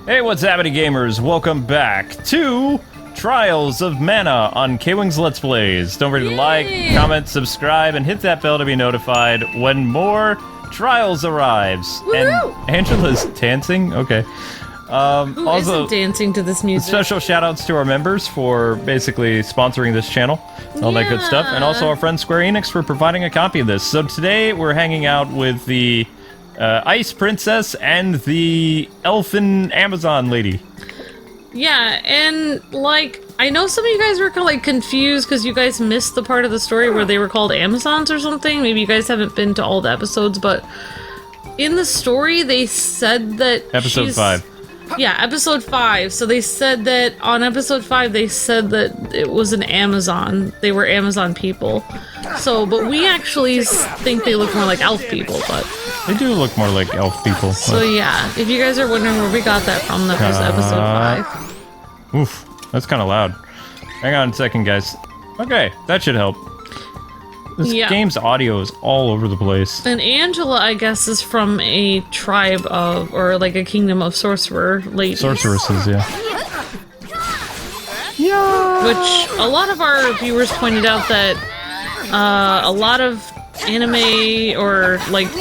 Hey, what's happening, gamers? Welcome back to Trials of Mana on KwingsLetsPlays. Don't forget to like, comment, subscribe, and hit that bell to be notified when more Trials arrives. And Angela's dancing? Okay. Who also, isn't dancing to this music? Special shoutouts to our members for basically sponsoring this channel, all that good stuff, and also our friend Square-Enix for providing a copy of this. So today we're hanging out with the Ice Princess and the Elfin Amazon lady. Yeah, and like, I know some of you guys were kind of like confused because you guys missed the part of the story where they were called Amazons or something. Maybe you guys haven't been to all the episodes, but in the story they said that Episode 5. Yeah, episode 5. So they said that on episode 5 they said that it was an Amazon. They were Amazon people. So, but we actually think they look more like elf people, but... They do look more like elf people. So yeah, if you guys are wondering where we got that from, that was episode 5. Oof, that's kind of loud. Hang on a second, guys. Okay, that should help. This game's audio is all over the place. And Angela, I guess, is from a tribe of, or like a kingdom of sorcerer ladies. Sorceresses, yeah. Which a lot of our viewers pointed out that a lot of anime or like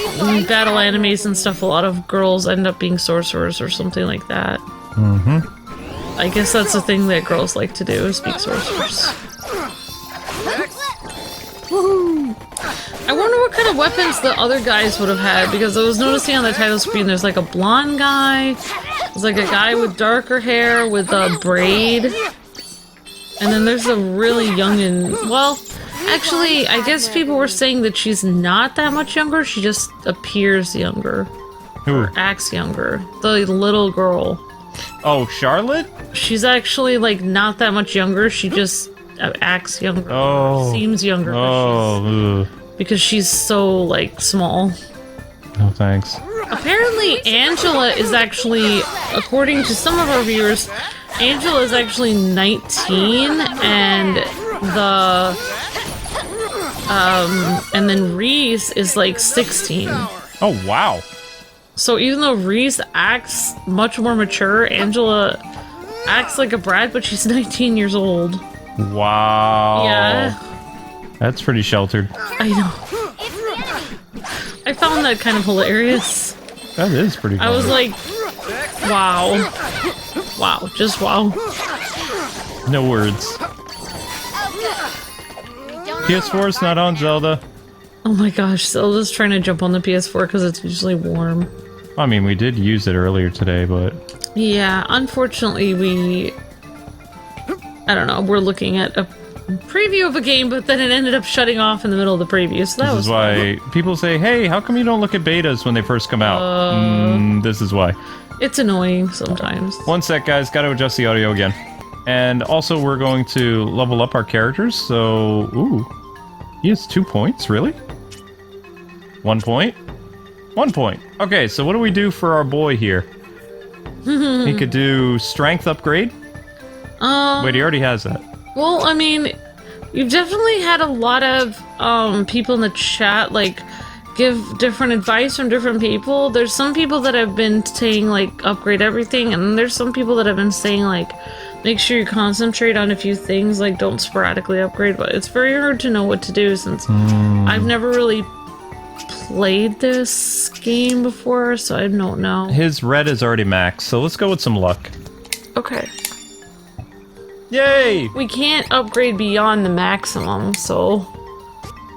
battle animes and stuff, a lot of girls end up being sorcerers or something like that. Mm-hmm. I guess that's the thing that girls like to do, is speak sorcerers. I wonder what kind of weapons the other guys would have had, because I was noticing on the title screen there's like a blonde guy, there's like a guy with darker hair with a braid, and then there's a really young and, well, actually, I guess people were saying that she's not that much younger, she just appears younger. Who? Or acts younger. The little girl. Oh, Charlotte? She's actually, like, not that much younger, she just acts younger. Oh. Seems younger. Oh. Because she's so, like, small. Oh, thanks. Apparently, Angela is actually, according to some of our viewers, Angela is actually 19, and and then Reese is like 16. Oh, wow. So even though Reese acts much more mature, Angela acts like a brat, but she's 19 years old. Wow. Yeah. That's pretty sheltered. I know. I found that kind of hilarious. That is pretty funny. I was like, wow. Wow, just wow. No words. PS4's not on, Zelda. Oh my gosh, Zelda's trying to jump on the PS4 because it's usually warm. I mean, we did use it earlier today, but... Yeah, unfortunately I don't know, we're looking at a preview of a game, but then it ended up shutting off in the middle of the preview, so that was why people say, hey, how come you don't look at betas when they first come out? This is why. It's annoying sometimes. One sec, guys, gotta adjust the audio again. And also, we're going to level up our characters, so... Ooh. He has 2 points, really? 1 point? 1 point. Okay, so what do we do for our boy here? He could do strength upgrade? Wait, he already has that. Well, I mean, you've definitely had a lot of people in the chat, like, give different advice from different people. There's some people that have been saying, like, upgrade everything, and there's some people that have been saying, like, make sure you concentrate on a few things, like, don't sporadically upgrade, but it's very hard to know what to do since I've never really played this game before, so I don't know. His red is already maxed, so let's go with some luck. Okay. Yay! We can't upgrade beyond the maximum, so...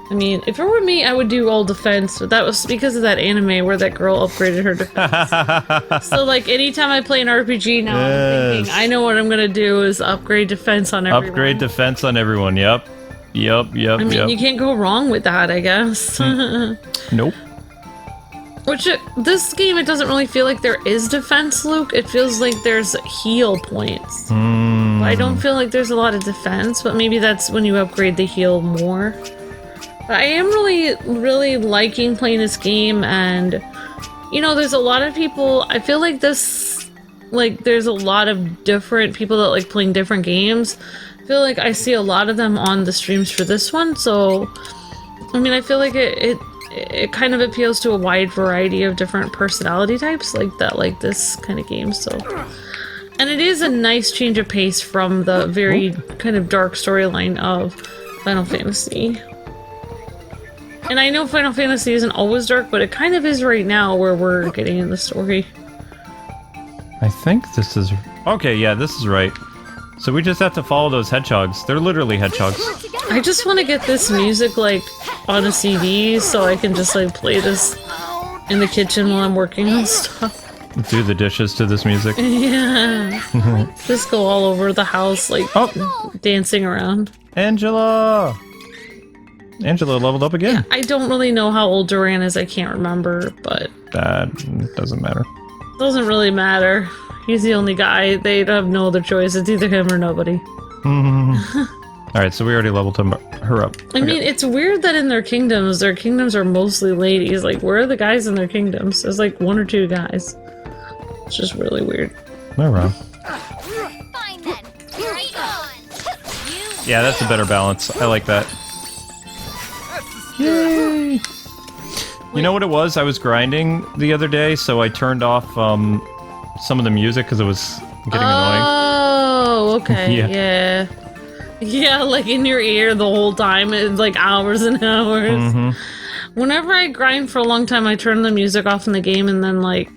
I mean, if it were me, I would do all defense, but that was because of that anime where that girl upgraded her defense. So, like, anytime I play an RPG now, I'm thinking, I know what I'm gonna do is upgrade defense on everyone. Upgrade defense on everyone, yep. I mean, you can't go wrong with that, I guess. Nope. Which, this game, it doesn't really feel like there is defense, Luke. It feels like there's heal points. I don't feel like there's a lot of defense, but maybe that's when you upgrade the heal more. But I am really liking playing this game, and, you know, there's a lot of people, I feel like this, like, there's a lot of different people that like playing different games. I feel like I see a lot of them on the streams for this one, so, I mean, I feel like it it kind of appeals to a wide variety of different personality types like this kind of game. So, and it is a nice change of pace from the very kind of dark storyline of Final Fantasy. And I know Final Fantasy isn't always dark, but it kind of is right now where we're getting in the story. I think this is... Okay, yeah, this is right. So we just have to follow those hedgehogs. They're literally hedgehogs. I just want to get this music, like, on a CD so I can just, like, play this in the kitchen while I'm working on stuff. Do the dishes to this music. Yeah. Just go all over the house, like, dancing around. Angela! Angela leveled up again. I don't really know how old Duran is, I can't remember, but... That doesn't matter. Doesn't really matter. He's the only guy. They have no other choice. It's either him or nobody. Alright, so we already leveled her up. I mean, it's weird that in their kingdoms are mostly ladies. Like, where are the guys in their kingdoms? There's like 1 or 2 guys. It's just really weird. No wrong. Yeah, that's a better balance. I like that. Yay! You know what it was? I was grinding the other day, so I turned off some of the music because it was getting annoying. Oh, okay, yeah. Yeah, like in your ear the whole time, it's like hours and hours. Whenever I grind for a long time, I turn the music off in the game and then like...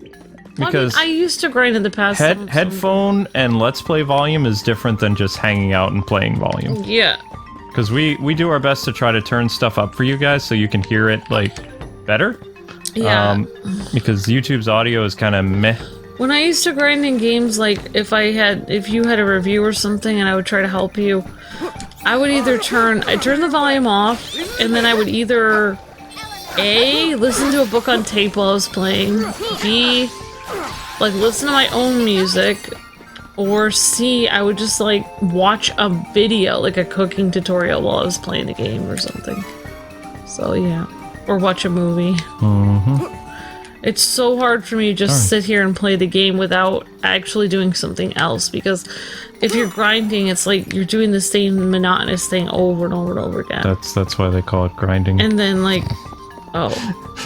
Because I used to grind in the past. Headphone and Let's Play volume is different than just hanging out and playing volume. Yeah. Because we do our best to try to turn stuff up for you guys so you can hear it, like, better. Yeah. Because YouTube's audio is kind of meh. When I used to grind in games, like, if you had a review or something and I would try to help you, I would either turn the volume off, and then I would either A, listen to a book on tape while I was playing, B, like, listen to my own music, or C, I would just, like, watch a video, like a cooking tutorial while I was playing the game or something. So, yeah. Or watch a movie. It's so hard for me to just sit here and play the game without actually doing something else, because if you're grinding, it's like you're doing the same monotonous thing over and over and over again. That's why they call it grinding. And then, like... Oh.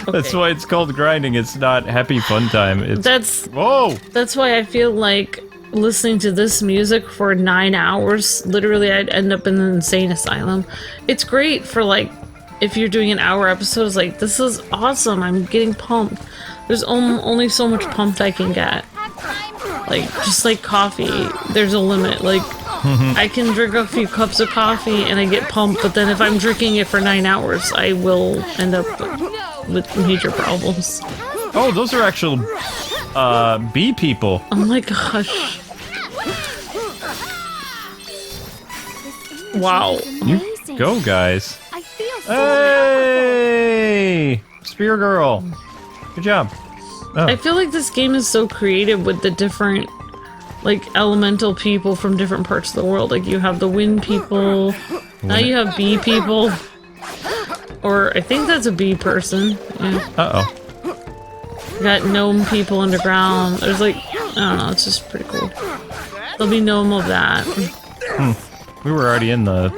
Okay. That's why it's called grinding. It's not happy fun time. It's... Whoa! That's why I feel like listening to this music for 9 hours, literally I'd end up in an insane asylum. It's great for, like, if you're doing an hour episode, it's like, this is awesome, I'm getting pumped. There's only so much pumped I can get. Like, just like coffee, there's a limit. Like, I can drink a few cups of coffee and I get pumped, but then if I'm drinking it for 9 hours, I will end up with major problems. Oh, those are actual bee people. Oh my gosh. Wow. You go, guys. Hey! Spear Girl. Good job. Oh. I feel like this game is so creative with the different, like, elemental people from different parts of the world. Like, you have the wind people, now you have bee people. Or, I think that's a bee person. Yeah. Uh-oh. You got gnome people underground. There's, like, I don't know, it's just pretty cool. There'll be gnome of that. We were already in the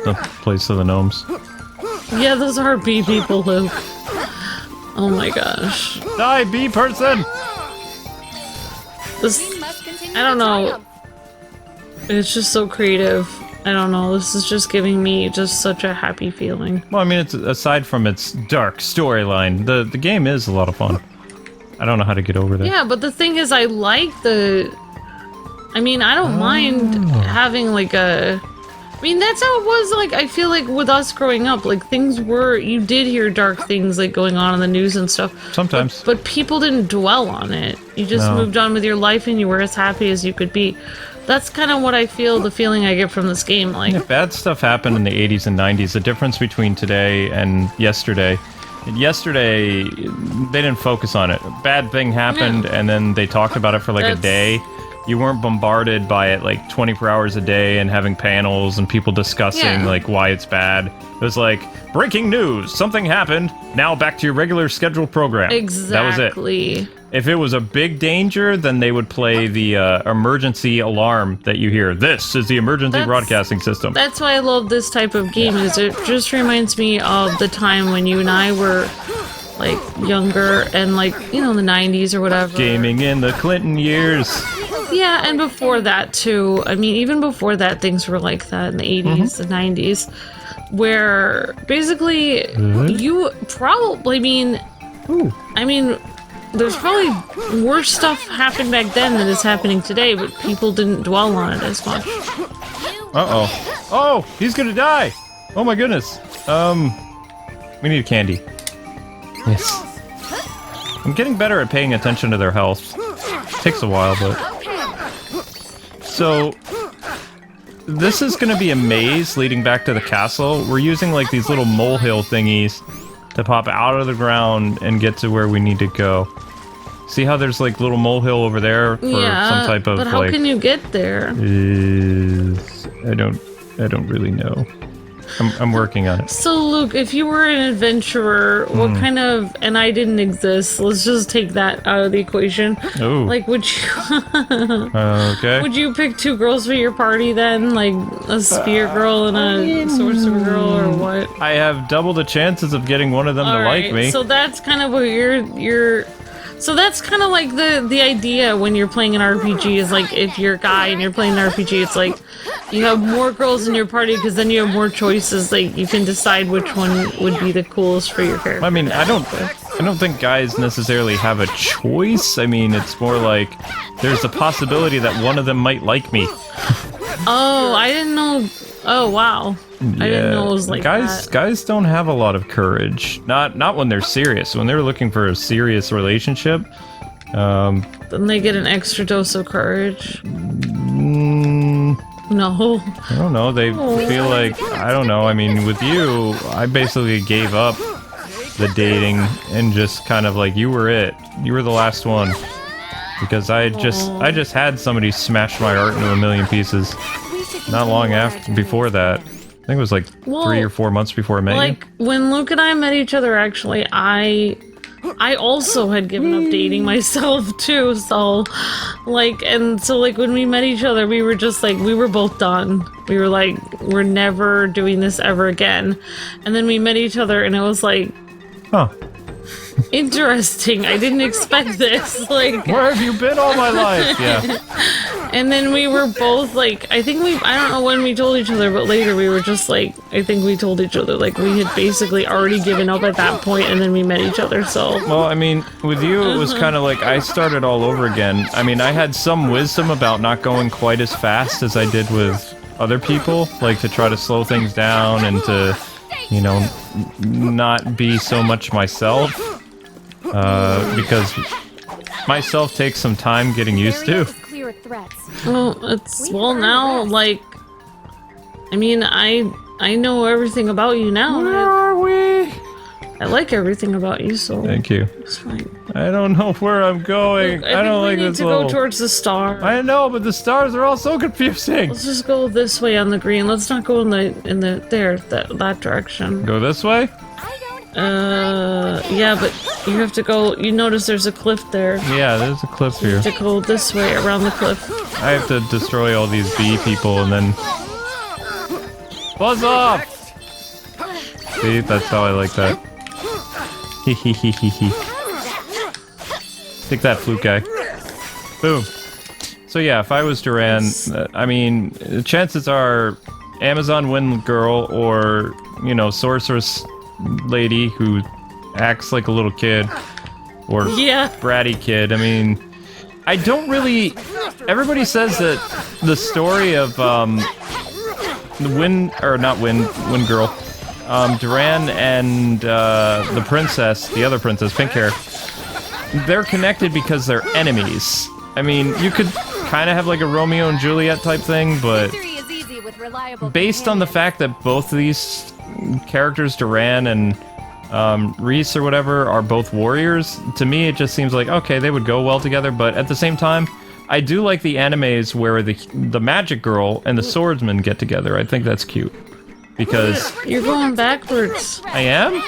place of the gnomes. Yeah, those are bee people, Luke. Oh my gosh. Die, bee person! This, I don't know. It's just so creative. I don't know, this is just giving me just such a happy feeling. Well, I mean, it's aside from its dark storyline, the game is a lot of fun. I don't know how to get over that. Yeah, but the thing is, I like the... I mean, I don't mind having, like, a... I mean, that's how it was, like, I feel like with us growing up, like, things were... You did hear dark things, like, going on in the news and stuff. Sometimes. But people didn't dwell on it. You just moved on with your life and you were as happy as you could be. That's kind of what I feel, the feeling I get from this game, like... Yeah, bad stuff happened in the 80s and 90s. The difference between today and yesterday... Yesterday, they didn't focus on it. A bad thing happened, and then they talked about it for, like, a day. You weren't bombarded by it, like, 24 hours a day and having panels and people discussing, like, why it's bad. It was like, breaking news! Something happened! Now back to your regular scheduled program. Exactly. That was it. If it was a big danger, then they would play the emergency alarm that you hear. This is the emergency broadcasting system. That's why I love this type of game, is it just reminds me of the time when you and I were like younger and like, you know, the 90s or whatever. Gaming in the Clinton years. Yeah, and before that too. I mean, even before that, things were like that in the 80s, the 90s, where basically you probably, I mean, there's probably worse stuff happened back then than is happening today, but people didn't dwell on it as much. Uh-oh. Oh, he's gonna die! Oh my goodness. We need candy. Yes. I'm getting better at paying attention to their health. Takes a while, but... So... This is gonna be a maze leading back to the castle. We're using, like, these little molehill thingies to pop out of the ground and get to where we need to go. See how there's, like, little molehill over there for some type of, but how can you get there? I don't really know. I'm working on it. So, Luke, if you were an adventurer, what kind of... And I didn't exist. Let's just take that out of the equation. Oh. Like, would you... Okay. Would you pick two girls for your party then? Like, a spear girl and a sorcerer girl, or what? I have double the chances of getting one of them to like me. So that's kind of what you're... So that's kind of like the idea when you're playing an RPG is like if you're a guy and you're playing an RPG, it's like you have more girls in your party because then you have more choices. Like you can decide which one would be the coolest for your character. I mean, I don't think guys necessarily have a choice. I mean, it's more like there's a possibility that one of them might like me. Oh, I didn't know. Oh, wow. Yeah. I didn't know it was like that. Guys don't have a lot of courage. Not when they're serious. When they're looking for a serious relationship, then they get an extra dose of courage. No. I don't know. They feel like, I don't know. I mean, with you, I basically gave up the dating and just kind of like, you were it. You were the last one. Because I just had somebody smash my art into a million pieces. Not long before that. I think it was like 3 or 4 months before I met you. Like, when Luke and I met each other, actually, I also had given up dating myself, too, so, like, when we met each other, we were just, like, we were both done. We were like, we're never doing this ever again. And then we met each other, and it was like... Huh. Interesting. I didn't expect this. Like, where have you been all my life? Yeah. And then we were both like, I don't know when we told each other, but later we were just like, I think we told each other like we had basically already given up at that point, and then we met each other. So. Well, I mean, with you, it was kind of like I started all over again. I mean, I had some wisdom about not going quite as fast as I did with other people, like to try to slow things down and to, you know, not be so much myself. Because myself takes some time getting used to. Well, now, like, I mean, I know everything about you now. Where are we? I like everything about you, so... Thank you. It's fine. I don't know where I'm going. Look, I don't like this level. We need to go towards the star. I know, but the stars are all so confusing. Let's just go this way on the green. Let's not go in that direction. Go this way? Yeah, but you have to go... You notice there's a cliff there. Yeah, there's a cliff here. You have to go this way around the cliff. I have to destroy all these bee people and then... Buzz off! See, that's how I like that. Hehehehe. Take that, flute guy. Boom. So yeah, if I was Duran, I mean, chances are Amazon Wind Girl or, you know, Sorceress Lady who acts like a little kid or bratty kid. I mean, I don't really... Everybody says that the story of the Wind Girl, Duran and the princess, the other princess, pink hair, they're connected because they're enemies. I mean, you could kind of have like a Romeo and Juliet type thing, but based on the fact that both of these characters, Duran and Reese or whatever, are both warriors, to me it just seems like, okay, they would go well together, but at the same time, I do like the animes where the magic girl and the swordsman get together. I think that's cute. Because... You're going backwards. I am?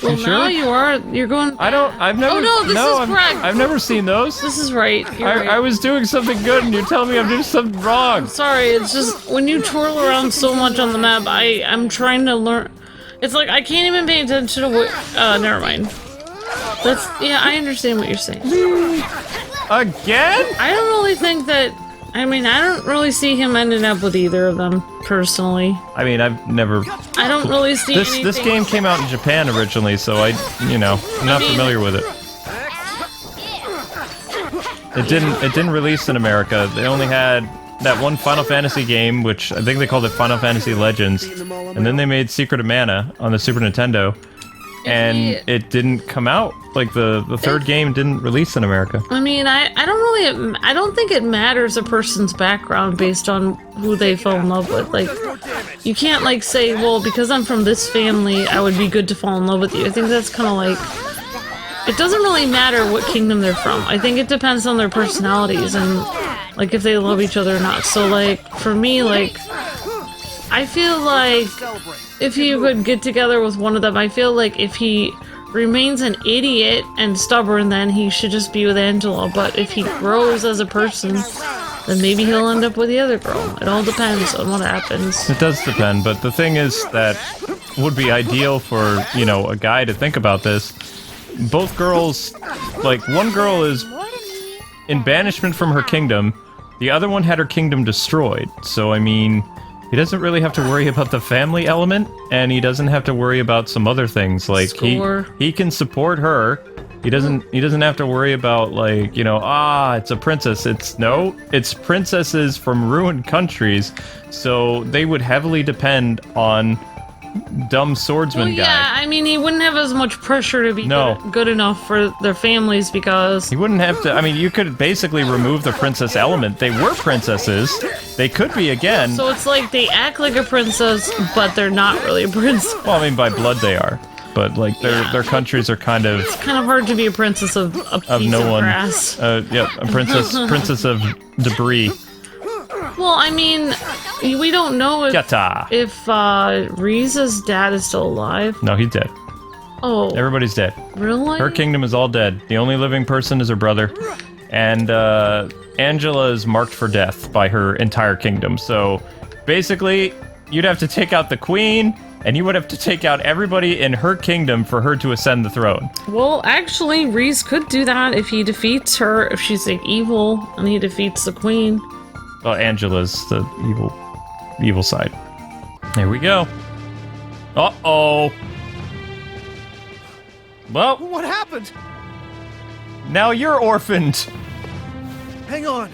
Well, you now sure? you are. You're going... I've never... Oh, no, this is correct. I've never seen those. This is right. I was doing something good and you're telling me I'm doing something wrong. I'm sorry, it's just when you twirl around so much on the map, I'm trying to learn... It's like I can't even pay attention to what... never mind. Yeah, I understand what you're saying. Again? I don't really think that. I mean, I don't really see him ending up with either of them, personally. I mean, I've never... I don't really see anything. This game came out in Japan originally, so I'm not familiar with it. It didn't release in America. They only had that one Final Fantasy game, which I think they called it Final Fantasy Legends, and then they made Secret of Mana on the Super Nintendo, and it didn't come out. Like the third game didn't release in America. I mean, I don't think it matters a person's background based on who they fall in love with. Like, you can't like say, well, because I'm from this family, I would be good to fall in love with you. I think that's kind of like, it doesn't really matter what kingdom they're from. I think it depends on their personalities and like if they love each other or not. So like for me, like I feel like if he would get together with one of them, I feel like if he remains an idiot and stubborn, then he should just be with Angela. But if he grows as a person, then maybe he'll end up with the other girl. It all depends on what happens. It does depend, but the thing is that would be ideal for, you know, a guy to think about this. Both girls, like, one girl is in banishment from her kingdom, the other one had her kingdom destroyed. So, I mean, he doesn't really have to worry about the family element, and he doesn't have to worry about some other things. Like, he can support her. He doesn't have to worry about, like, you know, it's a princess. It's princesses from ruined countries, so they would heavily depend on dumb swordsman guy. Yeah, I mean, he wouldn't have as much pressure to be good enough for their families because... He wouldn't have to... I mean, you could basically remove the princess element. They were princesses. They could be again. So it's like they act like a princess, but they're not really a princess. Well, I mean, by blood they are. But, like, their countries are kind of... It's kind of hard to be a princess of a piece no one. Grass. Yep, a princess of debris. Well, I mean, we don't know if Riza's dad is still alive. No, he's dead. Oh. Everybody's dead. Really? Her kingdom is all dead. The only living person is her brother. And Angela is marked for death by her entire kingdom. So, basically, you'd have to take out the queen, and you would have to take out everybody in her kingdom for her to ascend the throne. Well, actually, Riz could do that if he defeats her, if she's like evil, and he defeats the queen. Well, Angela's the evil side. There we go. Uh-oh. Well, what happened? Now you're orphaned. Hang on.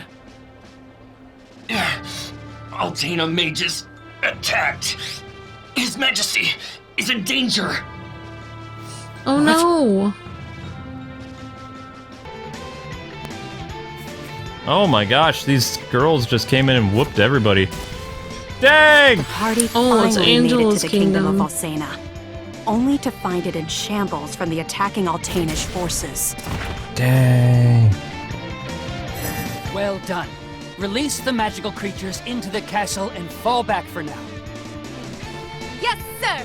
Altena mages attacked. His Majesty is in danger. Oh no. Oh my gosh, these girls just came in and whooped everybody. Dang! Party it's finally made it Angela's to the kingdom of kingdom. Valsena, only to find it in shambles from the attacking Altanish forces. Dang. Well done. Release the magical creatures into the castle and fall back for now. Yes, sir!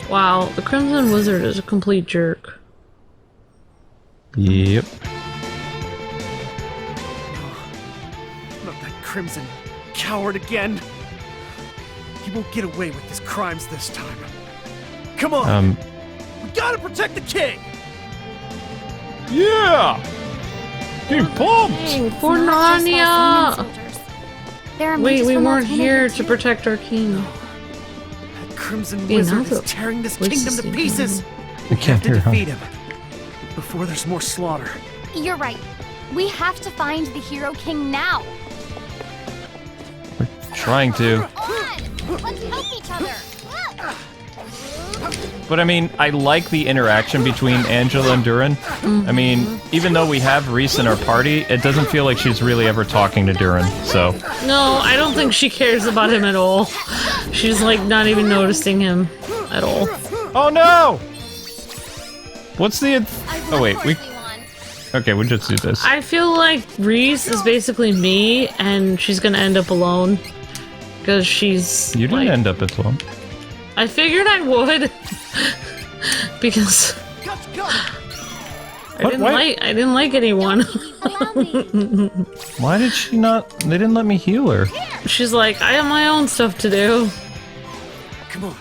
Wow, the Crimson Wizard is a complete jerk. Yep. Not that crimson coward again. He won't get away with his crimes this time. Come on! We gotta protect the king! Yeah! Getting pumped! For Narnia! Wait, we weren't here to protect our king. That crimson wizard is tearing this kingdom to pieces! We have to defeat him before there's more slaughter. You're right. We have to find the Hero King now. Trying to. Let's help each other. But I mean, I like the interaction between Angela and Durin. I mean, even though we have Reese in our party, it doesn't feel like she's really ever talking to Durin, so... No, I don't think she cares about him at all. She's like not even noticing him at all. Oh no! What's the... Oh wait, Okay, we'll just do this. I feel like Reese is basically me, and she's gonna end up alone. Because she's... You didn't end up alone. I figured I would. Because... I didn't like anyone. Why did she not... They didn't let me heal her. She's like, I have my own stuff to do. Come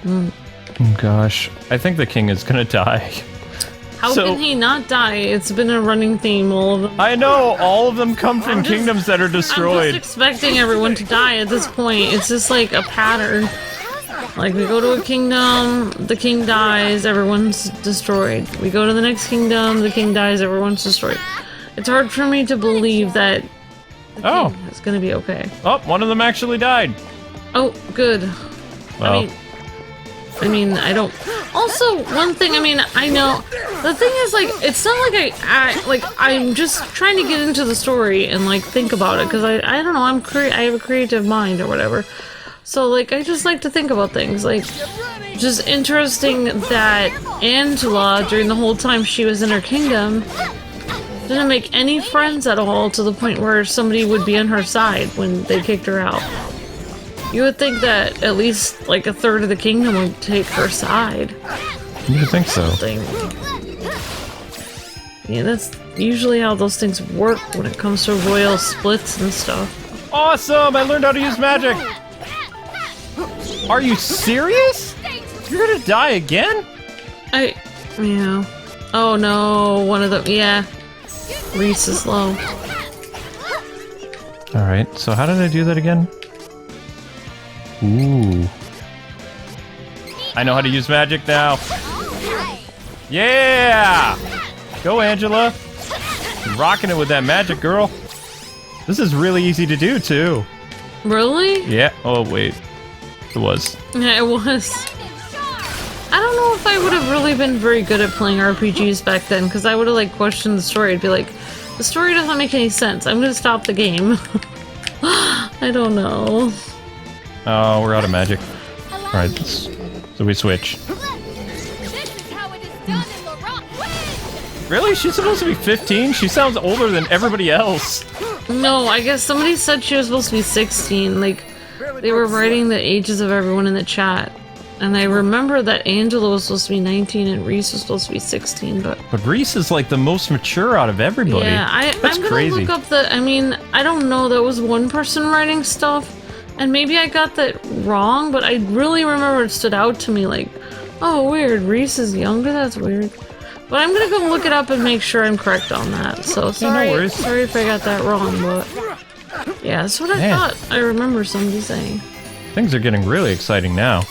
on. Oh gosh. I think the king is gonna die. How can he not die? It's been a running theme, all of them. I know, all of them come from kingdoms that are I'm destroyed. just expecting everyone to die at this point. It's just like a pattern. Like, we go to a kingdom, the king dies, everyone's destroyed. We go to the next kingdom, the king dies, everyone's destroyed. It's hard for me to believe that the king is gonna be okay. Oh, one of them actually died. Oh, good. Well. I mean, I don't... Also, one thing, I mean, I know... The thing is, like, it's not like I'm just trying to get into the story and, like, think about it, because I don't know, I have a creative mind or whatever. So, like, I just like to think about things, like, just interesting that Angela, during the whole time she was in her kingdom, didn't make any friends at all to the point where somebody would be on her side when they kicked her out. You would think that at least, like, a third of the kingdom would take her side. You would think so. Yeah, that's usually how those things work when it comes to royal splits and stuff. Awesome! I learned how to use magic! Are you serious? You're gonna die again? Yeah. Oh no, one of them, yeah. Reese is low. Alright, so how did I do that again? Ooh. I know how to use magic now. Yeah! Go, Angela! You're rocking it with that magic, girl. This is really easy to do, too. Really? Yeah. Oh, wait. It was. Yeah, it was. I don't know if I would have really been very good at playing RPGs back then, because I would have, like, questioned the story. I'd be like, the story doesn't make any sense. I'm gonna stop the game. I don't know. Oh, we're out of magic. Alright, so we switch. Really? She's supposed to be 15? She sounds older than everybody else. No, I guess somebody said she was supposed to be 16. Like, they were writing the ages of everyone in the chat. And I remember that Angela was supposed to be 19 and Reese was supposed to be 16, but Reese is like the most mature out of everybody. yeah, That's I'm gonna crazy. look up the... I mean, I don't know, there was one person writing stuff, and maybe I got that wrong, but I really remember it stood out to me like, oh, weird, Reese is younger? That's weird. But I'm gonna go look it up and make sure I'm correct on that. So sorry, no worries. sorry if I got that wrong, but yeah, that's what I thought. I remember somebody saying. Things are getting really exciting now.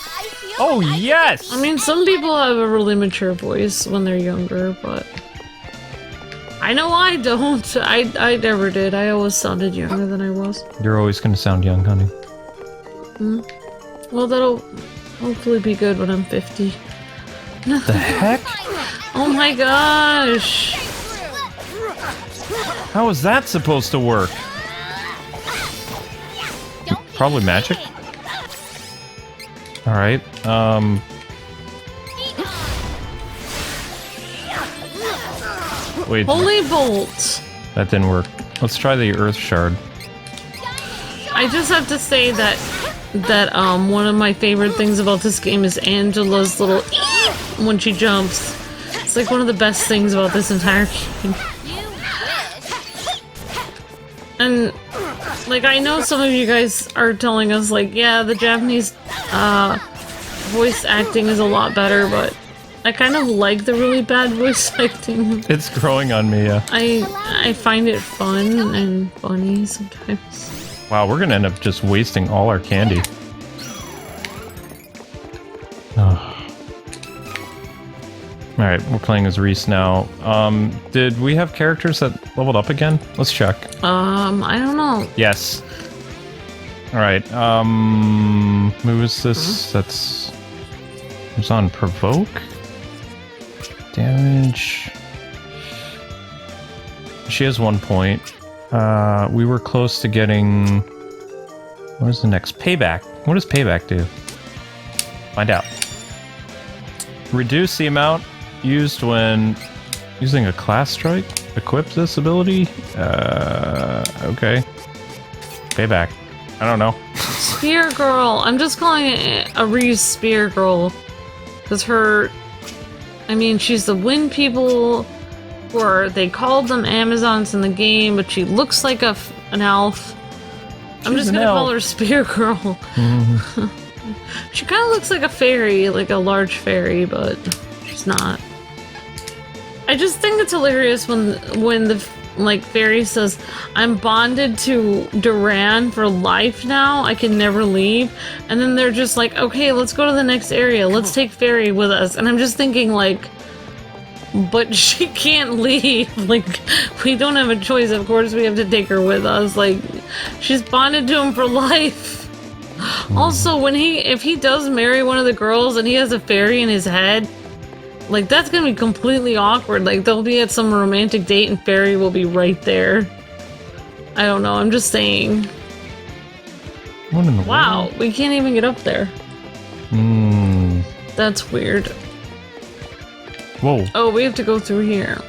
Oh, yes! I mean, some people have a really mature voice when they're younger, but I know I don't. I never did. I always sounded younger than I was. You're always gonna sound young, honey. Well, that'll hopefully be good when I'm 50. The heck? Oh my gosh! How is that supposed to work? Probably magic? Alright, wait. Holy bolt! That didn't work. Let's try the earth shard. I just have to say that one of my favorite things about this game is Angela's little when she jumps. It's like one of the best things about this entire game. And like, I know some of you guys are telling us like, yeah, the Japanese voice acting is a lot better, but I kind of like the really bad voice acting. It's growing on me, yeah. I find it fun and funny sometimes. Wow, we're gonna end up just wasting all our candy. Oh. Alright, we're playing as Reese now. Did we have characters that leveled up again? Let's check. I don't know. Yes. Alright, who is this? That's... Who's on Provoke? Damage... She has 1 point. We were close to getting... What is the next? Payback. What does Payback do? Find out. Reduce the amount used when using a class strike. Equip this ability? Okay. Payback. I don't know. Spear Girl. I'm just calling it a Reese Spear Girl. Because her... I mean, she's the Wind People... Or they called them Amazons in the game, but she looks like an elf. I'm just gonna call her Spear Girl. Mm-hmm. She kind of looks like a fairy, like a large fairy, but she's not. I just think it's hilarious when the like fairy says, "I'm bonded to Duran for life now. I can never leave." And then they're just like, "Okay, let's go to the next area. Let's take Fairy with us." And I'm just thinking like, but she can't leave. Like, we don't have a choice. Of course, we have to take her with us. Like, she's bonded to him for life. Also, if he does marry one of the girls and he has a fairy in his head, like, that's gonna be completely awkward. Like, they'll be at some romantic date and Fairy will be right there. I don't know, I'm just saying. What in the Wow, world? we can't even get up there. Hmm. That's weird. Whoa. Oh, we have to go through here.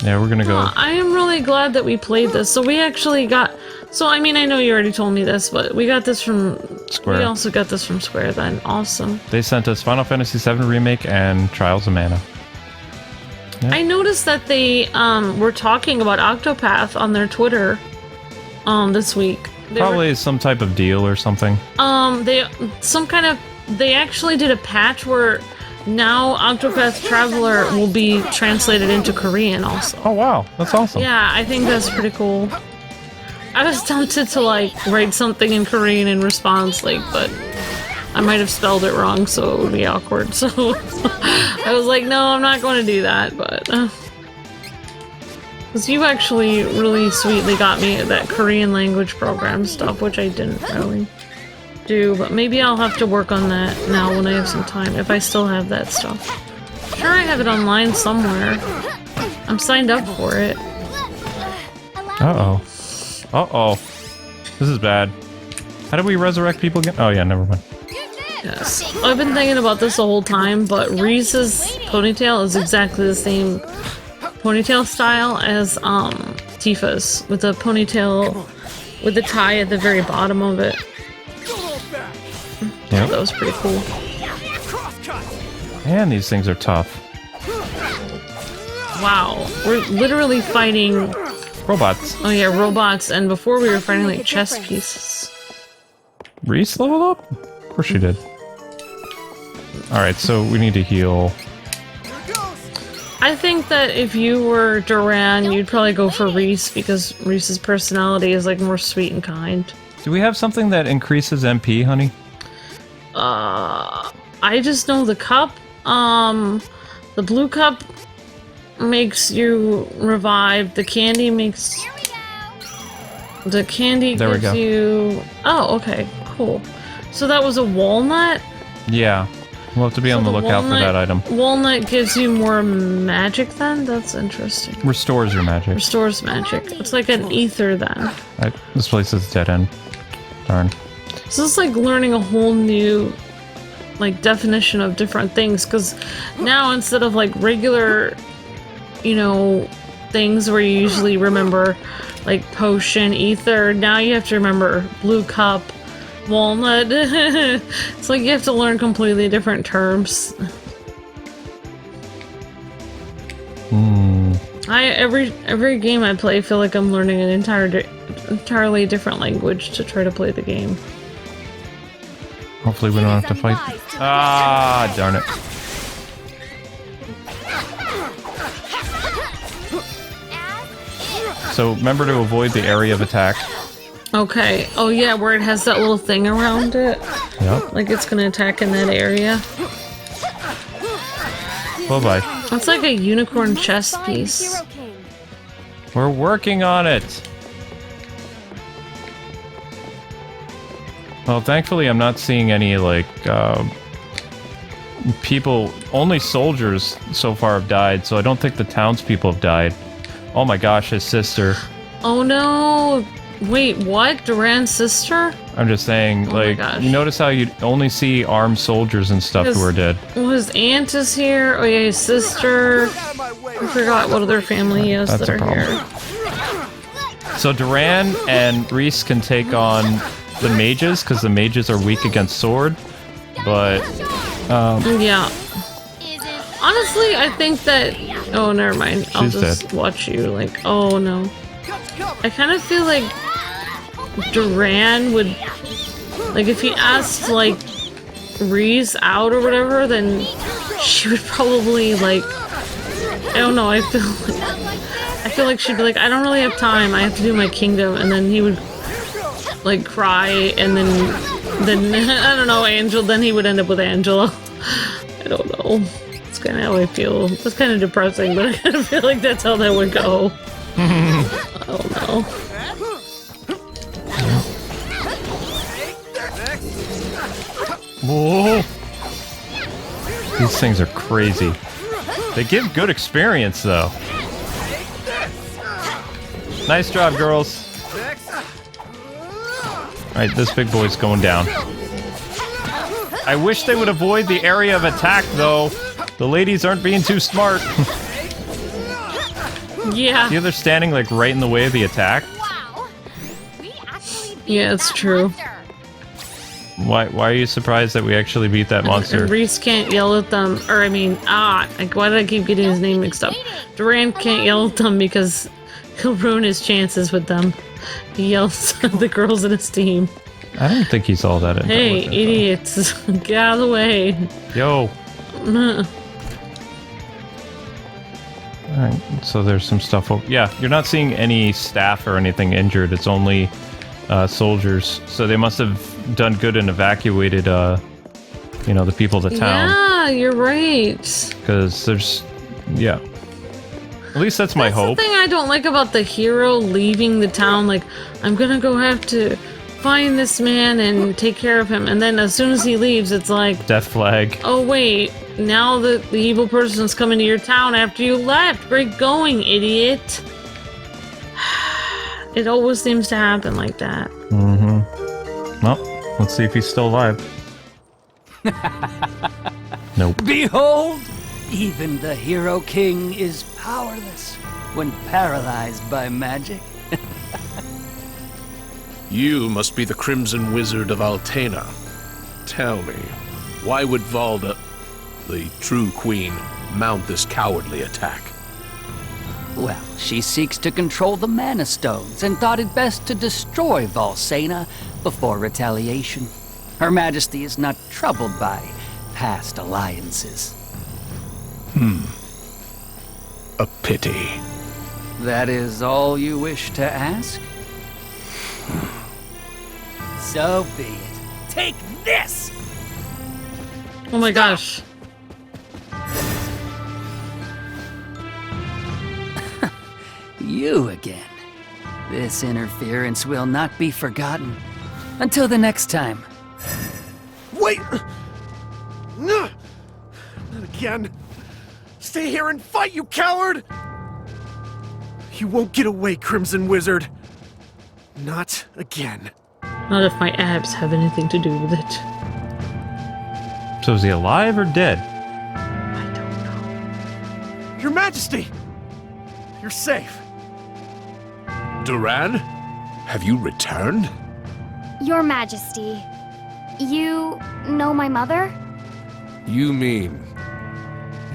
Yeah, we're gonna go. I am really glad that we played this. So we actually got... So, I mean, I know you already told me this, but we got this from... Square. We also got this from Square then. Awesome. They sent us Final Fantasy VII Remake and Trials of Mana. Yeah. I noticed that they were talking about Octopath on their Twitter this week. Probably some type of deal or something. They actually did a patch where now Octopath Traveler will be translated into Korean also. Oh wow, that's awesome. Yeah, I think that's pretty cool. I was tempted to like write something in Korean in response, like, but I might have spelled it wrong, so it would be awkward. So I was like, no, I'm not going to do that. But because you actually really sweetly got me that Korean language program stuff, which I didn't really do. But maybe I'll have to work on that now when I have some time, if I still have that stuff. Sure, I have it online somewhere. I'm signed up for it. Uh-oh. Uh-oh. This is bad. How do we resurrect people again? Oh yeah, never mind. Yes. I've been thinking about this the whole time, but Reese's ponytail is exactly the same ponytail style as Tifa's, with a ponytail with the tie at the very bottom of it. Yep. That was pretty cool. Man, these things are tough. Wow. We're literally fighting... Robots. Oh yeah, robots, and before we were fighting like chess pieces. Reese leveled up? Of course she did. Alright, so we need to heal. I think that if you were Duran, you'd probably go for Reese, because Reese's personality is like more sweet and kind. Do we have something that increases MP, honey? I just know the cup. The blue cup makes you revive. The candy makes... The candy there gives you... Oh, okay. Cool. So that was a walnut? Yeah. We'll have to be on the lookout for that item. Walnut gives you more magic then? That's interesting. Restores your magic. Restores magic. It's like an ether then. This place is dead end. Darn. So it's like learning a whole new like definition of different things, because now instead of like regular, you know, things where you usually remember like potion, ether, now you have to remember blue cup, walnut. It's like you have to learn completely different terms. Every game I play, I feel like I'm learning an entirely different language to try to play the game. Hopefully we don't have to fight. Ah, darn it. So remember to avoid the area of attack. Okay. Oh yeah, where it has that little thing around it. Yep. Like it's gonna attack in that area. Bye-bye. It's like a unicorn chess piece. We're working on it. Well, thankfully I'm not seeing any, like, people... Only soldiers so far have died, so I don't think the townspeople have died. Oh my gosh, his sister. Oh no! Wait, what? Duran's sister? I'm just saying, Oh my like, gosh. you notice how you only see armed soldiers and stuff who are dead. Well, his aunt is here. Oh yeah, his sister. I forgot what other family he has That's that a are problem. here. So Duran and Reese can take on the mages, because the mages are weak against sword, but... Yeah. Honestly, I think that... Oh, never mind. I'll She's just dead. watch you, like... Oh, no. I kind of feel like Duran would... Like, if he asked, like, Reese out or whatever, then she would probably, like, don't know. I feel like she'd be like, I don't really have time. I have to do my kingdom, and then he would like cry, and then I don't know, Angel. Then he would end up with Angela. I don't know. It's kind of how I feel. It's kind of depressing, but I kind of feel like that's how that would go. I don't know. Whoa! These things are crazy. They give good experience, though. Nice job, girls. Alright, this big boy's going down. I wish they would avoid the area of attack, though. The ladies aren't being too smart. Yeah. See how they're standing, like, right in the way of the attack? Wow. We actually beat Yeah, it's that true. monster. Why are you surprised that we actually beat that monster? And Reese can't yell at them, or I mean, like, why did I keep getting his name mixed up? Durant can't yell at them because he'll ruin his chances with them. He yells at the girls in his team. I don't think he's all that intelligent. Hey, idiots, get out of the way. Yo. Alright, so there's some stuff. Yeah, you're not seeing any staff or anything injured. It's only soldiers. So they must have done good and evacuated, you know, the people of the town. Yeah, you're right. Because there's, yeah. At least that's my hope. The thing I don't like about the hero leaving the town, like, I'm gonna go have to find this man and take care of him, and then as soon as he leaves, it's like, Death flag. oh wait, now the evil person's coming to your town after you left. Break going, idiot. It always seems to happen like that. Mm-hmm. Well, let's see if he's still alive. Nope. Behold, even the Hero King is powerless when paralyzed by magic. You must be the Crimson Wizard of Altena. Tell me, why would Valda, the true queen, mount this cowardly attack? Well, she seeks to control the Mana Stones and thought it best to destroy Valsena before retaliation. Her Majesty is not troubled by past alliances. A pity. That is all you wish to ask? So be it. Take this! Oh my gosh. You again. This interference will not be forgotten. Until the next time. Wait! Not again. Stay here and fight, you coward! You won't get away, Crimson Wizard. Not again. Not if my abs have anything to do with it. So is he alive or dead? I don't know. Your Majesty! You're safe. Duran? Have you returned? Your Majesty, you know my mother? You mean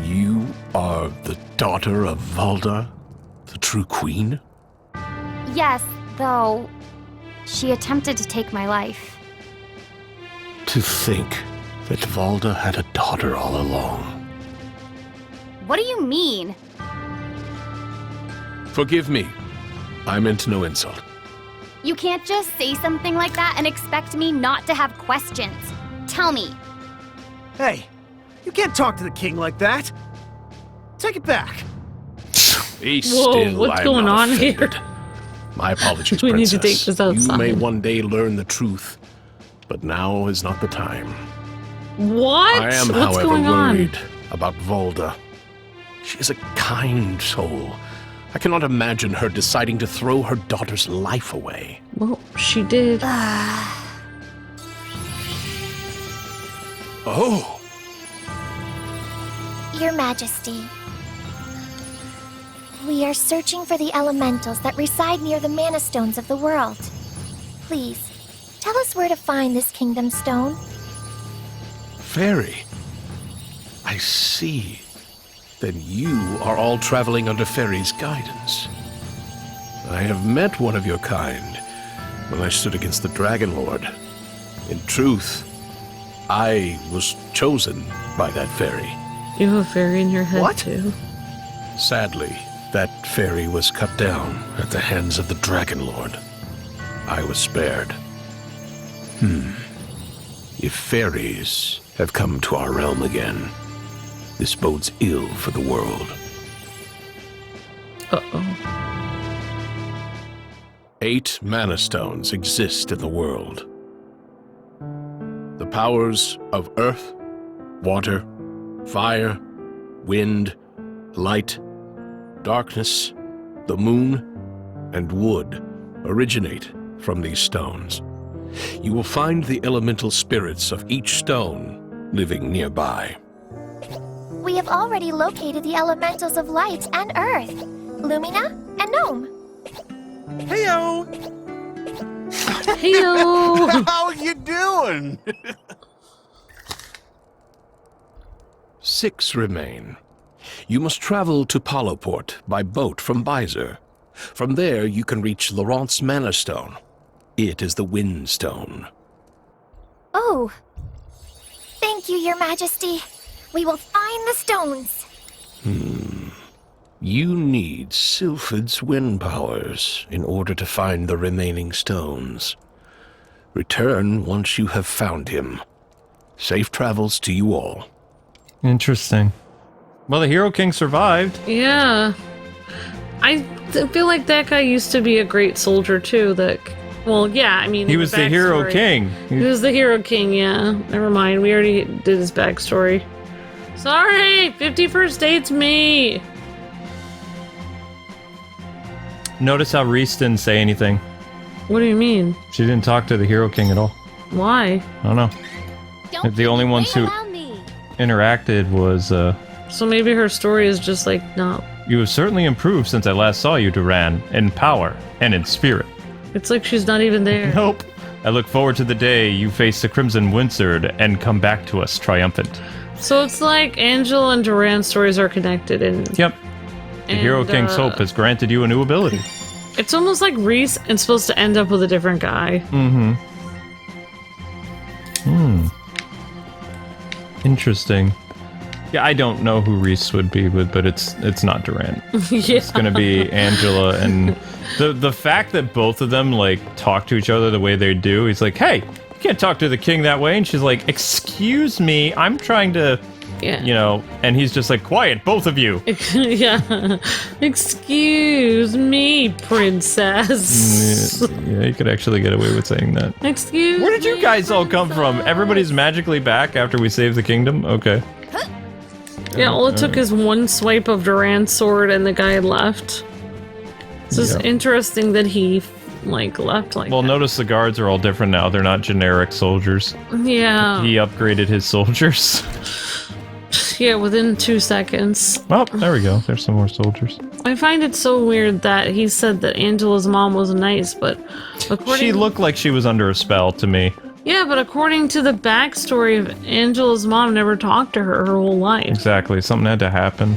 you are the daughter of Valda, the true queen? Yes, though she attempted to take my life. To think that Valda had a daughter all along. What do you mean? Forgive me. I meant no insult. You can't just say something like that and expect me not to have questions. Tell me. Hey, you can't talk to the king like that. Take it back. Be Whoa, still, what's I am going not on here? offended. My apologies, We need to Princess. take this outside. You may one day learn the truth, but now is not the time. What? I am, What's however, going on? worried about Valda. She is a kind soul. I cannot imagine her deciding to throw her daughter's life away. Well, she did. Oh, Your Majesty, we are searching for the elementals that reside near the Mana Stones of the world. Please, tell us where to find this Kingdom Stone. Fairy. I see. Then you are all traveling under Fairy's guidance. I have met one of your kind when I stood against the Dragon Lord. In truth, I was chosen by that fairy. You have a fairy in your head, What? too. Sadly, that ferry was cut down at the hands of the Dragon Lord. I was spared. If fairies have come to our realm again, this bodes ill for the world. Uh-oh. 8 mana stones exist in the world. The powers of earth, water, fire, wind, light, darkness, the moon, and wood originate from these stones. You will find the elemental spirits of each stone living nearby. We have already located the elementals of light and earth, Lumina and Gnome. Heyo! Heyo! How you doing? 6 remain. You must travel to Paloport by boat from Byzer. From there, you can reach Laurent's Mana Stone. It is the Wind Stone. Oh. Thank you, Your Majesty. We will find the stones. You need Sylphid's wind powers in order to find the remaining stones. Return once you have found him. Safe travels to you all. Interesting. Well, the Hero King survived. Yeah. I feel like that guy used to be a great soldier, too. Well, yeah, I mean... He was the Hero King. He was the Hero King, yeah. Never mind, we already did his backstory. Sorry! 51st date's me! Notice how Reese didn't say anything. What do you mean? She didn't talk to the Hero King at all. Why? I don't know. The only ones who interacted was, So maybe her story is just like, not... You have certainly improved since I last saw you, Duran, in power and in spirit. It's like she's not even there. Nope. I look forward to the day you face the Crimson Wizard and come back to us triumphant. So it's like Angela and Duran's stories are connected, and... Yep. The Hero King's hope has granted you a new ability. It's almost like Reese is supposed to end up with a different guy. Interesting. Yeah, I don't know who Reese would be with, but it's not Duran. Yeah. It's gonna be Angela, and the fact that both of them like talk to each other the way they do, he's like, hey, you can't talk to the king that way, and she's like, excuse me, I'm trying to, you know, and he's just like, quiet, both of you. Yeah. Excuse me, princess. Yeah, you could actually get away with saying that. Excuse me. Where did you guys all come from? Everybody's magically back after we saved the kingdom? Okay. Yeah, all it took is one swipe of Duran's sword and the guy left. It's just interesting that he, like, left like Well, that. notice the guards are all different now. They're not generic soldiers. Yeah. He upgraded his soldiers. Yeah, within 2 seconds. Well, there we go. There's some more soldiers. I find it so weird that he said that Angela's mom was nice, but according... She looked like she was under a spell to me. Yeah, but according to the backstory of Angela's mom never talked to her whole life. Exactly. Something had to happen.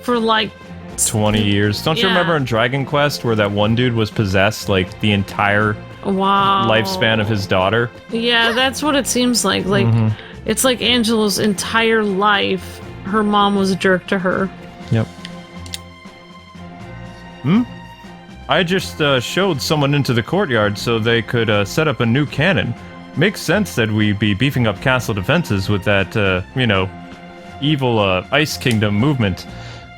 For like 20 years. Don't you remember in Dragon Quest where that one dude was possessed like the entire lifespan of his daughter? Yeah, that's what it seems like. Like it's like Angela's entire life, her mom was a jerk to her. Yep. I just showed someone into the courtyard so they could set up a new cannon. Makes sense that we be beefing up castle defenses with that, you know, evil Ice Kingdom movement.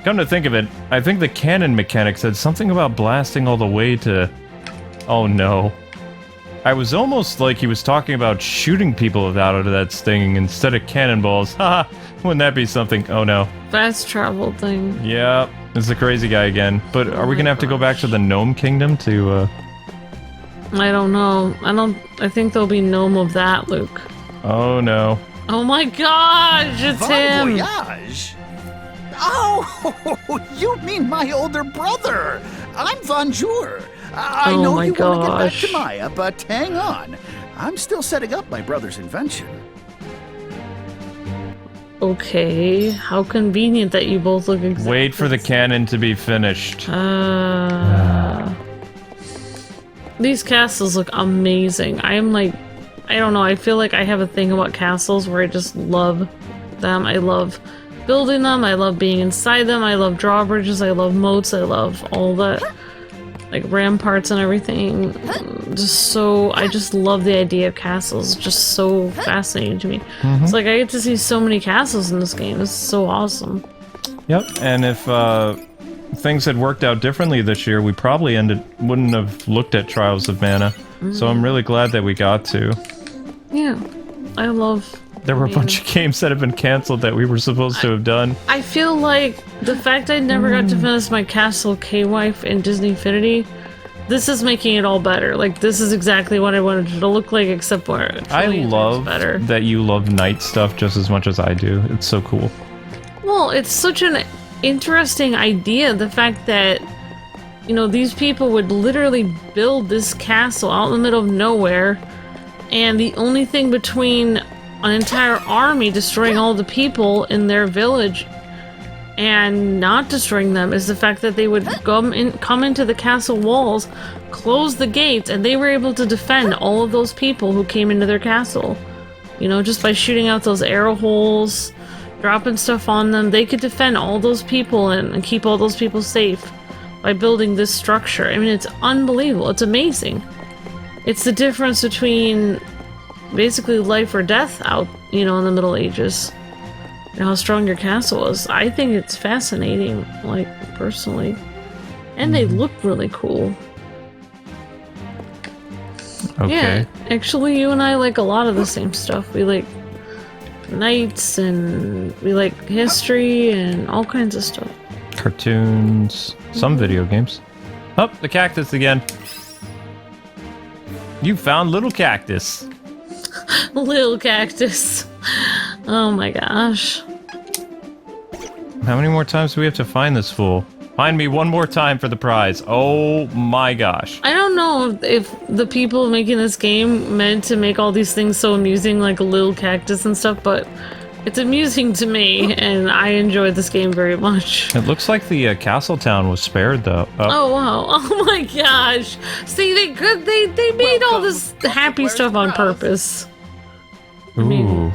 Come to think of it, I think the cannon mechanic said something about blasting all the way to... Oh no. I was almost like he was talking about shooting people out of that thing instead of cannonballs. Haha, wouldn't that be something? Oh no. Fast travel thing. Yeah, it's the crazy guy again. But are we gonna have to go back to the Gnome Kingdom to, I don't know. I think there'll be gnome of that, Luke. Oh no. Oh my gosh, it's him! Voyage? Oh, you mean my older brother? I'm Bonjour. I Oh know my you want to get back gosh. to Maya, but hang on. I'm still setting up my brother's invention. Okay, how convenient that you both look exactly. Wait for the cannon to be finished. These castles look amazing. I am like, I don't know, I feel like I have a thing about castles where I just love them. I love building them. I love being inside them. I love drawbridges. I love moats. I love all that, like ramparts and everything. I just love the idea of castles. It's just so fascinating to me. It's like I get to see so many castles in this game. It's so awesome. Yep, and if things had worked out differently this year, we probably wouldn't have looked at Trials of Mana. So I'm really glad that we got to. Yeah, I love... There were a bunch of games that have been canceled that we were supposed to have done. I feel like the fact I never got to finish my Castle K-Wife in Disney Infinity, this is making it all better. Like, this is exactly what I wanted it to look like, except for it. I love that you love night stuff just as much as I do. It's so cool. Well, it's such an interesting idea, the fact that, you know, these people would literally build this castle out in the middle of nowhere, and the only thing between an entire army destroying all the people in their village and not destroying them is the fact that they would come into the castle walls, close the gates, and they were able to defend all of those people who came into their castle. You know, just by shooting out those arrow holes, dropping stuff on them, they could defend all those people and keep all those people safe by building this structure. I mean, it's unbelievable. It's amazing. It's the difference between basically life or death out, you know, in the Middle Ages. And how strong your castle is. I think it's fascinating, like, personally. And they look really cool. Okay. Yeah, actually, you and I like a lot of the same stuff. We like knights, and we like history, and all kinds of stuff. Cartoons, some video games. Oh, the cactus again. You found little cactus. Little cactus. Oh my gosh. How many more times do we have to find this fool? Find me one more time for the prize. Oh my gosh. I don't know if the people making this game meant to make all these things so amusing, like a little cactus and stuff, but it's amusing to me, and I enjoy this game very much. It looks like the castle town was spared, though. Oh wow! Oh my gosh! See, they made all this happy stuff on purpose. Ooh.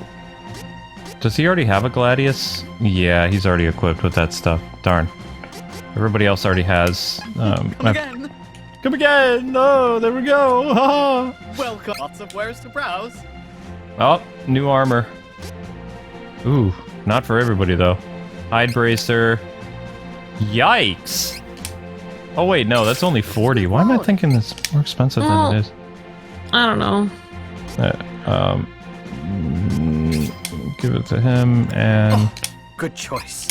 Does he already have a Gladius? Yeah, he's already equipped with that stuff. Darn. Everybody else already has. Come again! Come again! Oh, there we go! Welcome! Lots of wares to browse. Oh, new armor. Ooh, not for everybody though. Hide bracer. Yikes! Oh wait, no, that's only 40. Why am I thinking it's more expensive than it is? I don't know. Give it to him and. Good choice.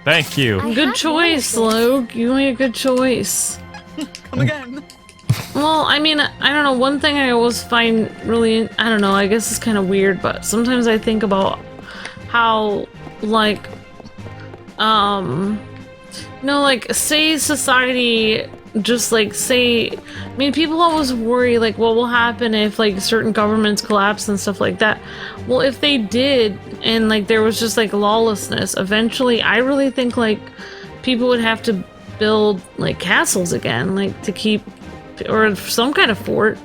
Thank you. Good choice, Luke. You made a good choice. Come again. Well, I mean, I don't know. One thing I always find really, I don't know, I guess it's kind of weird, but sometimes I think about how, like, you know, like, say society just, like, say, I mean, people always worry, like, what will happen if, like, certain governments collapse and stuff like that. Well, if they did, and, like, there was just, like, lawlessness, eventually, I really think, like, people would have to build, like, castles again, like, to keep, or some kind of fort,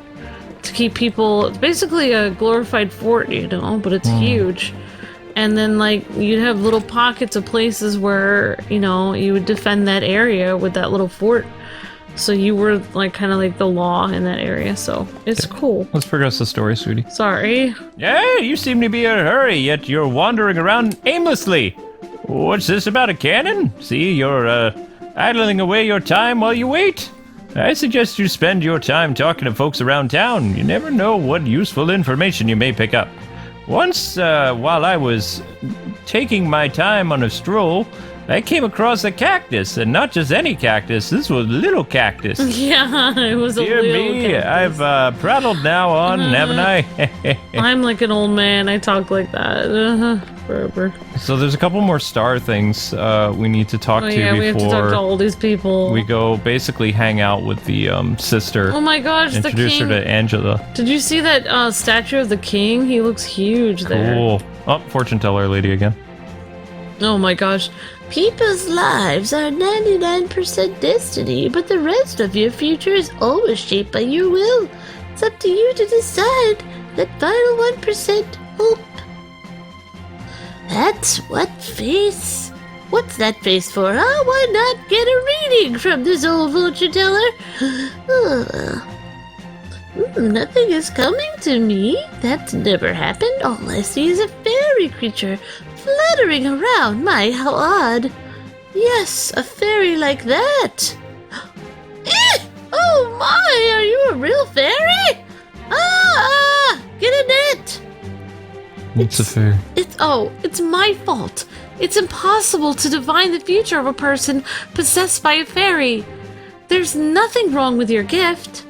to keep people, it's basically a glorified fort, you know, but it's huge. And then, like, you'd have little pockets of places where, you know, you would defend that area with that little fort. So you were, like, kind of like the law in that area, so it's cool. Let's progress the story, sweetie. Sorry. Yeah, you seem to be in a hurry, yet you're wandering around aimlessly. What's this about a cannon? See, you're, idling away your time while you wait. I suggest you spend your time talking to folks around town. You never know what useful information you may pick up. Once, while I was taking my time on a stroll, I came across a cactus, and not just any cactus. This was a little cactus. Yeah, it was Dear a little me, cactus. I've prattled now on, haven't I? I'm like an old man. I talk like that. Forever. So there's a couple more star things we need to talk to yeah, before we have to talk to all these people. we go basically hang out with the sister. Oh my gosh, the Introduce king. her to Angela. Did you see that statue of the king? He looks huge there. Cool. Oh, fortune teller lady again. Oh my gosh. People's lives are 99% destiny, but the rest of your future is always shaped by your will. It's up to you to decide that final 1% hope. What face? What's that face for? Oh, why not get a reading from this old fortune teller? Nothing is coming to me. That's never happened. All I see is a fairy creature fluttering around. My, how odd. Yes, a fairy like that. Oh my, are you a real fairy? Get in it. It's a fairy. It's my fault. It's impossible to divine the future of a person possessed by a fairy. There's nothing wrong with your gift.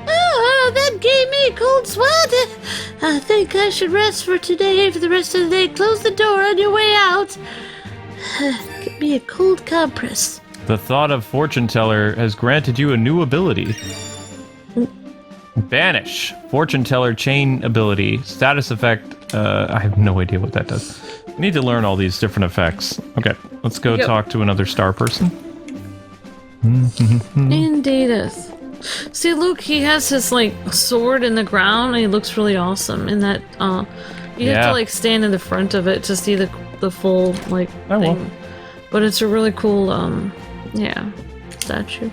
Oh, that gave me a cold sweat. I think I should rest for today. For the rest of the day, close the door on your way out. Get me a cold compress. The thought of fortune teller has granted you a new ability. Banish. Fortune teller chain ability. Status effect. I have no idea what that does. I need to learn all these different effects. Okay, let's go talk to another star person. Indeed. See, Luke, he has his, like, sword in the ground, and he looks really awesome. In that, you have to, like, stand in the front of it to see the full, like, thing. But it's a really cool, statue.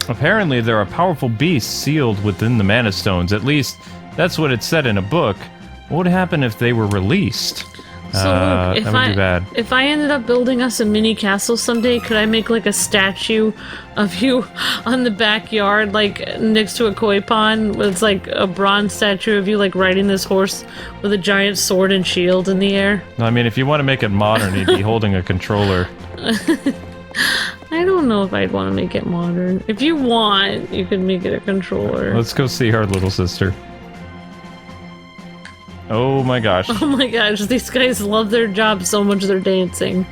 Apparently, there are powerful beasts sealed within the Mana Stones. At least, that's what it said in a book. What would happen if they were released? So, Luke, that would be bad. If I ended up building us a mini castle someday, could I make, like, a statue of you on the backyard, like, next to a koi pond? It's, like, a bronze statue of you, like, riding this horse with a giant sword and shield in the air? I mean, if you want to make it modern, you'd be holding a controller. I don't know if I'd want to make it modern. If you want, you could make it a controller. Let's go see our little sister. Oh my gosh. Oh my gosh, these guys love their job so much they're dancing.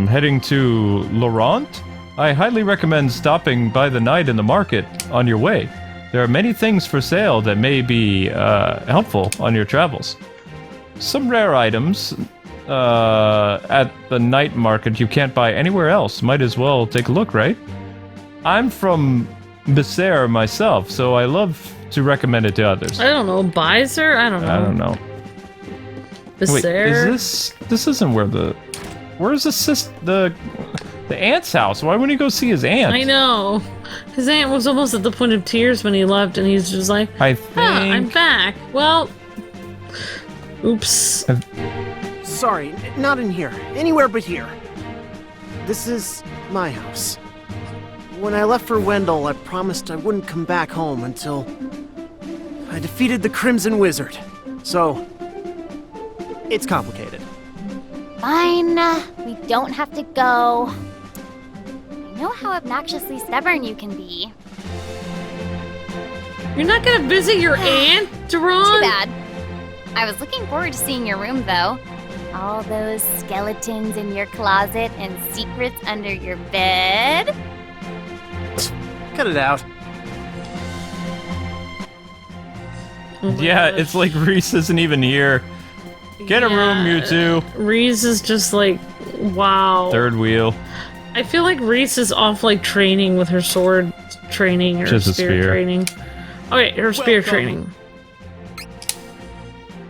Heading to Laurent? I highly recommend stopping by the night in the market on your way. There are many things for sale that may be helpful on your travels. Some rare items at the night market you can't buy anywhere else. Might as well take a look, right? I'm from Becerre myself, so I love to recommend it to others. I don't know, Bizer? I don't know. I don't know. Becerre? Wait, this isn't where where's the aunt's house? Why wouldn't he go see his aunt? I know. His aunt was almost at the point of tears when he left, and he's just like, I think... I'm back. Well, oops. Sorry, not in here. Anywhere but here. This is my house. When I left for Wendell, I promised I wouldn't come back home until I defeated the Crimson Wizard. So, it's complicated. Fine, we don't have to go. I know how obnoxiously stubborn you can be. You're not gonna visit your aunt, Duran? Too bad. I was looking forward to seeing your room, though. All those skeletons in your closet and secrets under your bed. Cut it out. Oh yeah, gosh. it's like Reese isn't even here. Get a room, you two. Reese is just like, wow. Third wheel. I feel like Reese is off like training with her sword training or Just a spear spear. training. Okay, her spear training.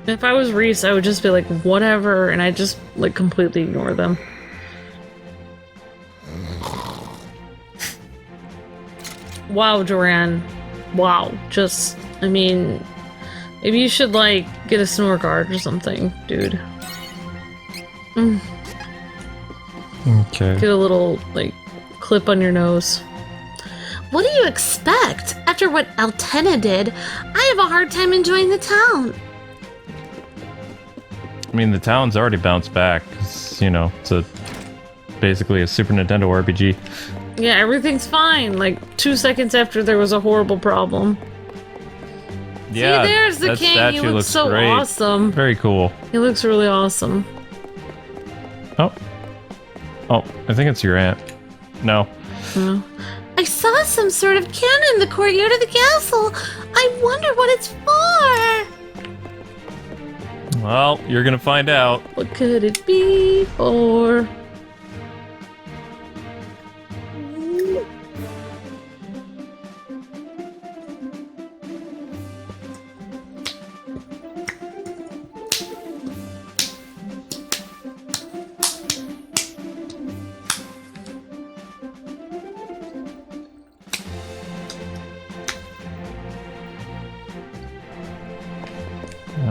If I was Reese, I would just be like, whatever, and I'd just like completely ignore them. Wow, Duran. Wow. Just, I mean, maybe you should like get a snore guard or something, dude. Okay. Get a little like clip on your nose. What do you expect? After what Altena did, I have a hard time enjoying the town. I mean, the town's already bounced back. 'Cause, you know, it's basically a Super Nintendo RPG. Yeah, everything's fine. Like 2 seconds after there was a horrible problem. Yeah, see, there's the that king. He statue looks so great. awesome. Very cool. He looks really awesome. Oh, I think it's your aunt. No. No. I saw some sort of cannon in the courtyard of the castle. I wonder what it's for. Well, you're gonna find out. What could it be for?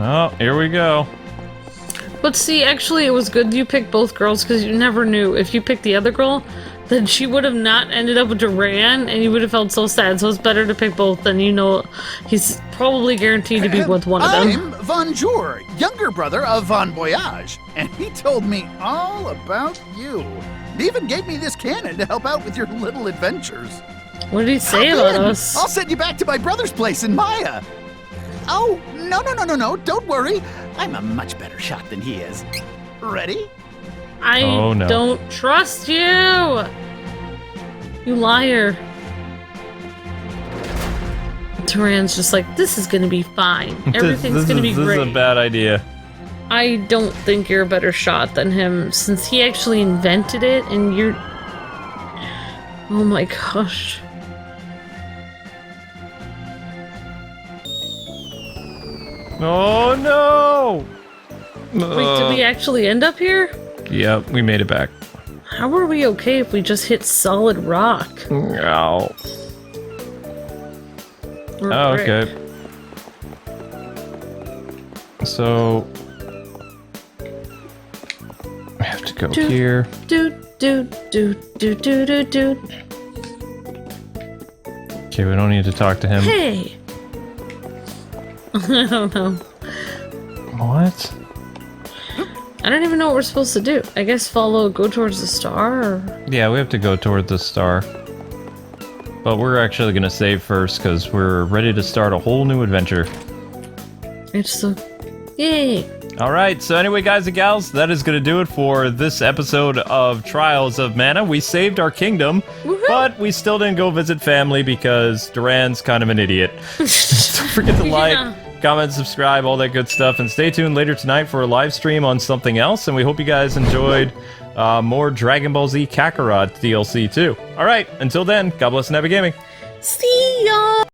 Oh, here we go. But see, actually, it was good you picked both girls because you never knew. If you picked the other girl, then she would have not ended up with Duran, and you would have felt so sad. So it's better to pick both, then you know he's probably guaranteed to be with one of them. I'm Von Jour, younger brother of Von Voyage, and he told me all about you. He even gave me this cannon to help out with your little adventures. What did he say about us? I'll send you back to my brother's place in Maya. Oh, no, don't worry. I'm a much better shot than he is. Ready? I don't trust you! You liar. Duran's just like, this is gonna be fine. Everything's gonna be great. This is a bad idea. I don't think you're a better shot than him, since he actually invented it, and you're... Oh my gosh. Oh no! Wait, did we actually end up here? Yep, we made it back. How are we okay if we just hit solid rock? Oh. Oh, okay. So I have to go here. Okay, we don't need to talk to him. Hey! I don't know. What? I don't even know what we're supposed to do. I guess go towards the star, or... Yeah, we have to go toward the star. But we're actually gonna save first, because we're ready to start a whole new adventure. It's so... Yay! Alright, so anyway, guys and gals, that is gonna do it for this episode of Trials of Mana. We saved our kingdom, but we still didn't go visit family because Duran's kind of an idiot. Don't forget to like, comment, subscribe, all that good stuff, and stay tuned later tonight for a live stream on something else, and we hope you guys enjoyed more Dragon Ball Z Kakarot DLC too. Alright, until then, God bless and happy gaming. See ya!